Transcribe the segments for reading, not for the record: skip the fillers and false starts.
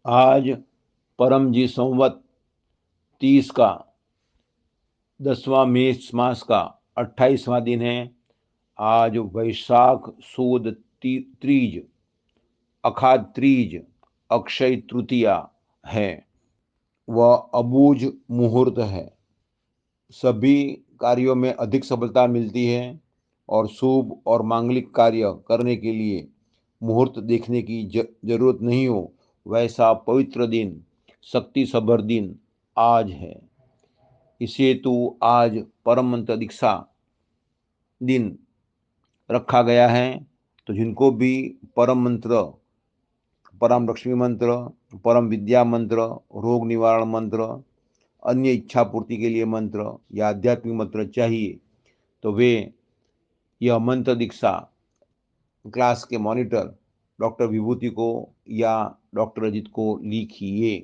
आज परमजी संवत 30 का 10वां मेष मास का 28वां दिन है। आज वैशाख सुद तीज, अखाद तीज, अक्षय तृतीया है। वह अबूझ मुहूर्त है। सभी कार्यों में अधिक सफलता मिलती है और शुभ और मांगलिक कार्य करने के लिए मुहूर्त देखने की जरूरत नहीं हो, वैसा पवित्र दिन, शक्ति सभर दिन आज है। इसे तो आज परम मंत्र दीक्षा दिन रखा गया है। तो जिनको भी परम मंत्र, परम लक्ष्मी मंत्र, परम विद्या मंत्र, रोग निवारण मंत्र, अन्य इच्छा पूर्ति के लिए मंत्र या आध्यात्मिक मंत्र चाहिए, तो वे यह मंत्र दीक्षा क्लास के मॉनिटर डॉक्टर विभूति को या डॉक्टर अजित को लिखिए।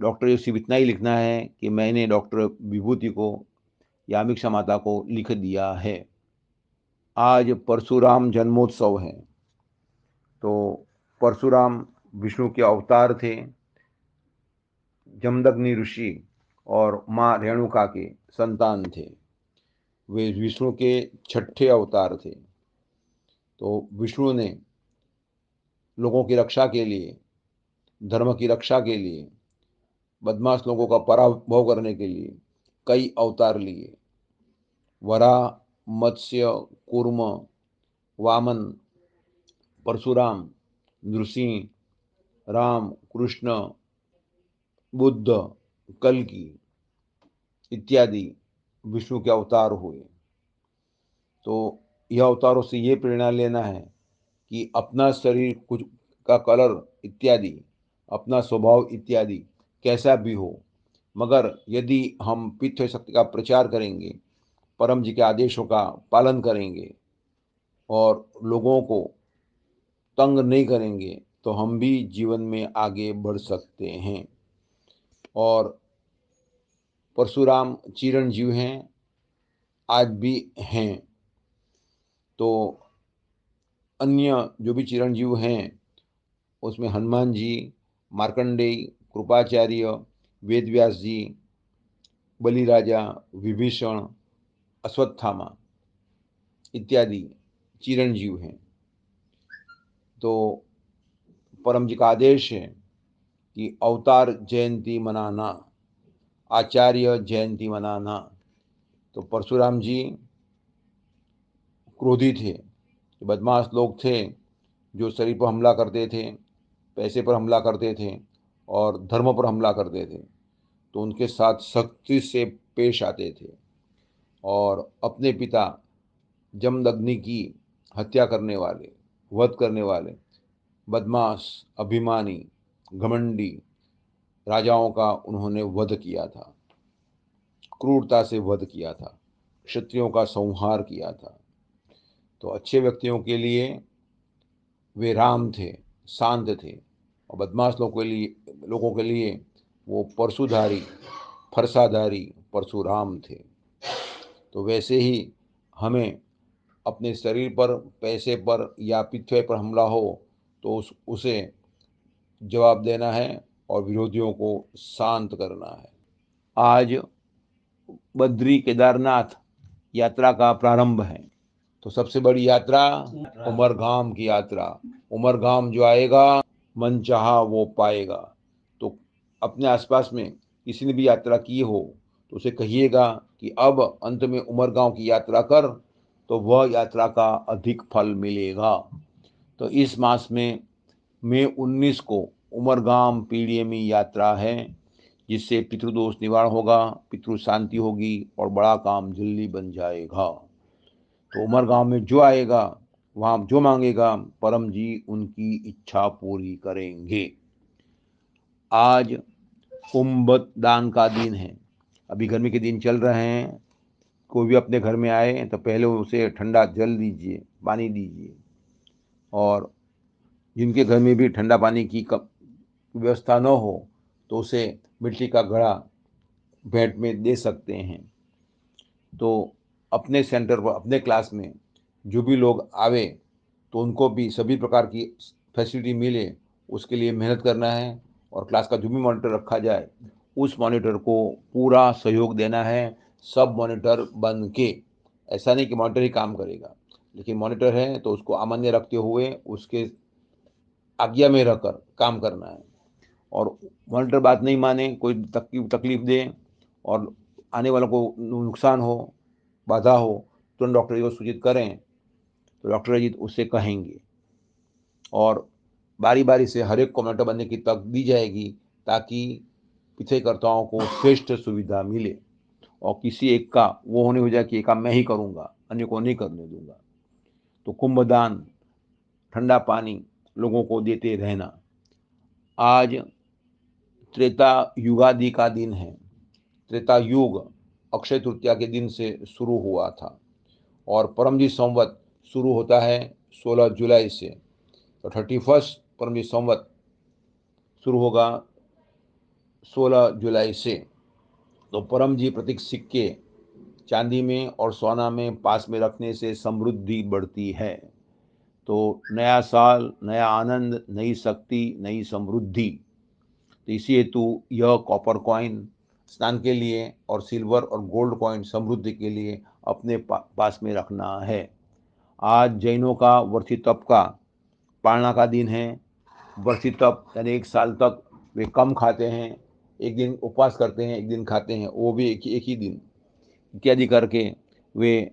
डॉक्टर ये सिर्फ इतना ही लिखना है कि मैंने डॉक्टर विभूति को या अमीक्षा माता को लिख दिया है। आज परशुराम जन्मोत्सव है। तो परशुराम विष्णु के अवतार थे। जमदग्नि ऋषि और माँ रेणुका के संतान थे। वे विष्णु के 6ठे अवतार थे। तो विष्णु ने लोगों की रक्षा के लिए, धर्म की रक्षा के लिए, बदमाश लोगों का पराभव करने के लिए कई अवतार लिए। वराह, मत्स्य, कूर्म, वामन, परशुराम, नृसिंह, राम, कृष्ण, बुद्ध, कल्कि इत्यादि विष्णु के अवतार हुए। तो यह अवतारों से ये प्रेरणा लेना है कि अपना शरीर कुछ का कलर इत्यादि, अपना स्वभाव इत्यादि कैसा भी हो, मगर यदि हम पितृ शक्ति का प्रचार करेंगे, परम जी के आदेशों का पालन करेंगे और लोगों को तंग नहीं करेंगे, तो हम भी जीवन में आगे बढ़ सकते हैं। और परशुराम चिरंजीव हैं, आज भी हैं। तो अन्य जो भी चिरंजीव हैं उसमें हनुमान जी, मार्कंडेय, कृपाचार्य, वेदव्यास जी, बलिराजा, विभीषण, अश्वत्थामा इत्यादि चिरंजीव हैं। तो परम जी का आदेश है कि अवतार जयंती मनाना, आचार्य जयंती मनाना। तो परशुराम जी क्रोधी थे, बदमाश लोग थे जो शरीर पर हमला करते थे, पैसे पर हमला करते थे और धर्म पर हमला करते थे। तो उनके साथ सख्ती से पेश आते थे और अपने पिता जमदग्नि की हत्या करने वाले, वध करने वाले बदमाश, अभिमानी, घमंडी राजाओं का उन्होंने वध किया था, क्रूरता से वध किया था, क्षत्रियों का संहार किया था। तो अच्छे व्यक्तियों के लिए वे राम थे, शांत थे, और बदमाश लोगों के लिए वो परशुधारी, फरसाधारी परशुराम थे। तो वैसे ही हमें अपने शरीर पर, पैसे पर या पिछे पर हमला हो तो उसे जवाब देना है और विरोधियों को शांत करना है। आज बद्री केदारनाथ यात्रा का प्रारंभ है। तो सबसे बड़ी यात्रा उमरगाम की यात्रा। उमरगाम जो आएगा, मन चाहा वो पाएगा। तो अपने आसपास में किसी ने भी यात्रा की हो तो उसे कहिएगा कि अब अंत में उमरगांव की यात्रा कर, तो वह यात्रा का अधिक फल मिलेगा। तो इस मास में मई 19 को उमरगाम पीडीएमी यात्रा है, जिससे पितृदोष निवारण होगा, पितृ शांति होगी और बड़ा काम जल्दी बन जाएगा। तो उमरगांव में जो आएगा, वहाँ जो मांगेगा, परम जी उनकी इच्छा पूरी करेंगे। आज कुंभ दान का दिन है। अभी गर्मी के दिन चल रहे हैं। कोई भी अपने घर में आए तो पहले उसे ठंडा जल दीजिए, पानी दीजिए। और जिनके घर में भी ठंडा पानी की व्यवस्था न हो तो उसे मिट्टी का घड़ा भेंट में दे सकते हैं। तो अपने सेंटर पर, अपने क्लास में जो भी लोग आवे तो उनको भी सभी प्रकार की फैसिलिटी मिले, उसके लिए मेहनत करना है और क्लास का जो भी मॉनिटर रखा जाए उस मॉनिटर को पूरा सहयोग देना है, सब मॉनिटर बन के। ऐसा नहीं कि मॉनिटर ही काम करेगा, लेकिन मॉनिटर है तो उसको अमान्य रखते हुए उसके आज्ञा में रहकर काम करना है। और मॉनिटर बात नहीं माने, कोई तकलीफ दे और आने वालों को नुकसान हो, बाधा हो, तुरंत डॉक्टर जी को सूचित करें तो डॉक्टर जी उससे कहेंगे और बारी-बारी से हर एक को मॉनिटर बनने की तक दी जाएगी ताकि पिछड़ेकर्ताओं को श्रेष्ठ सुविधा मिले और किसी एक का वो होने हो जाए कि ये काम मैं ही करूँगा, अन्य को नहीं करने दूँगा। तो कुंभदान, ठंडा पानी लोगों को देते रहना। आज त्रेता युगादि का दिन है। त्रेता युग अक्षय तृतीया के दिन से शुरू हुआ था और परमजी संवत शुरू होता है 16 जुलाई से। तो 31 परमजी संवत शुरू होगा 16 जुलाई से। तो परम जी प्रतीक सिक्के चांदी में और सोना में पास में रखने से समृद्धि बढ़ती है। तो नया साल, नया आनंद, नई शक्ति, नई समृद्धि। तो इसी हेतु यह कॉपर कॉइन स्नान के लिए और सिल्वर और गोल्ड कॉइन समृद्धि के लिए अपने पास में रखना है। आज जैनों का वर्षी तप का पालना का दिन है। वर्षी तप यानी 1 साल तक वे कम खाते हैं, एक दिन उपवास करते हैं, एक दिन खाते हैं, वो भी एक ही दिन इत्यादि करके वे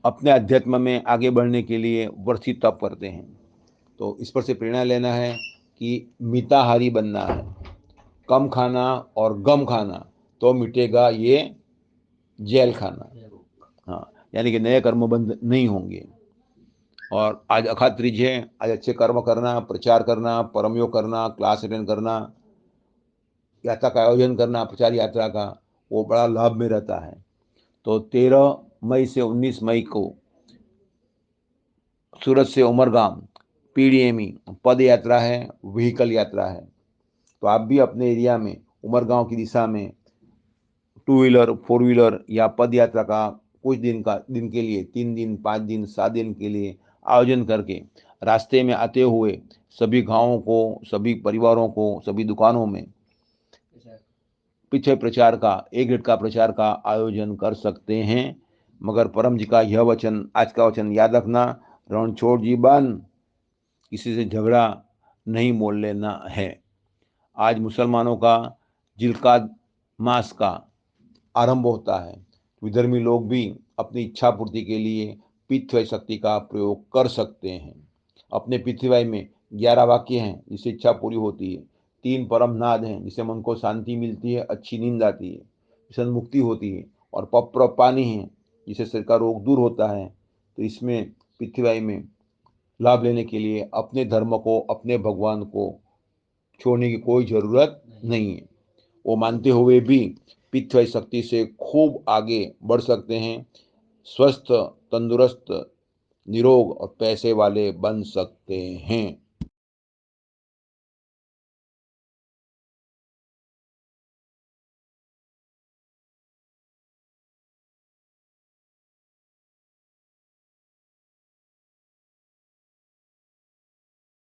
अपने अध्यात्म में आगे बढ़ने के लिए वर्षी तप करते हैं। तो इस पर से प्रेरणा लेना है कि मिताहारी बनना है, कम खाना और गम खाना तो मिटेगा ये जेल खाना। हाँ, यानी कि नए कर्म बंद नहीं होंगे। और आज अखात्रिज है, आज अच्छे कर्म करना, प्रचार करना, परमयोग करना, क्लास अटेंड करना, यात्रा का आयोजन करना, प्रचार यात्रा का, वो बड़ा लाभ में रहता है। तो 13 मई से 19 मई को सूरत से उमरगाम पीडीएमई पद यात्रा है, व्हीकल यात्रा है। तो आप भी अपने एरिया में उमरगांव की दिशा में 2 व्हीलर, 4 व्हीलर या पद यात्रा का कुछ दिन के लिए 3 दिन, 5 दिन, 7 दिन के लिए आयोजन करके रास्ते में आते हुए सभी गांवों को, सभी परिवारों को, सभी दुकानों में पीछे प्रचार का 1 घंटे का प्रचार का आयोजन कर सकते हैं। मगर परम जी का यह वचन, आज का वचन याद रखना, रणछोड़ जी बन, किसी से झगड़ा नहीं मोल लेना है। आज मुसलमानों का जिलकाद मास का आरंभ होता है। विधर्मी लोग भी अपनी इच्छा पूर्ति के लिए पितृवाई शक्ति का प्रयोग कर सकते हैं। अपने पितृवाई में 11 वाक्य हैं जिससे इच्छा पूरी होती है। 3 परम नाद हैं जिससे मन को शांति मिलती है, अच्छी नींद आती है, जिससे मुक्ति होती है। और पप्र पानी है जिससे शरीर का रोग दूर होता है। तो इसमें पृथ्वी में लाभ लेने के लिए अपने धर्म को, अपने भगवान को छोड़ने की कोई ज़रूरत नहीं है। वो मानते हुए भी पितृवाई शक्ति से खूब आगे बढ़ सकते हैं, स्वस्थ, तंदुरुस्त, निरोग और पैसे वाले बन सकते हैं।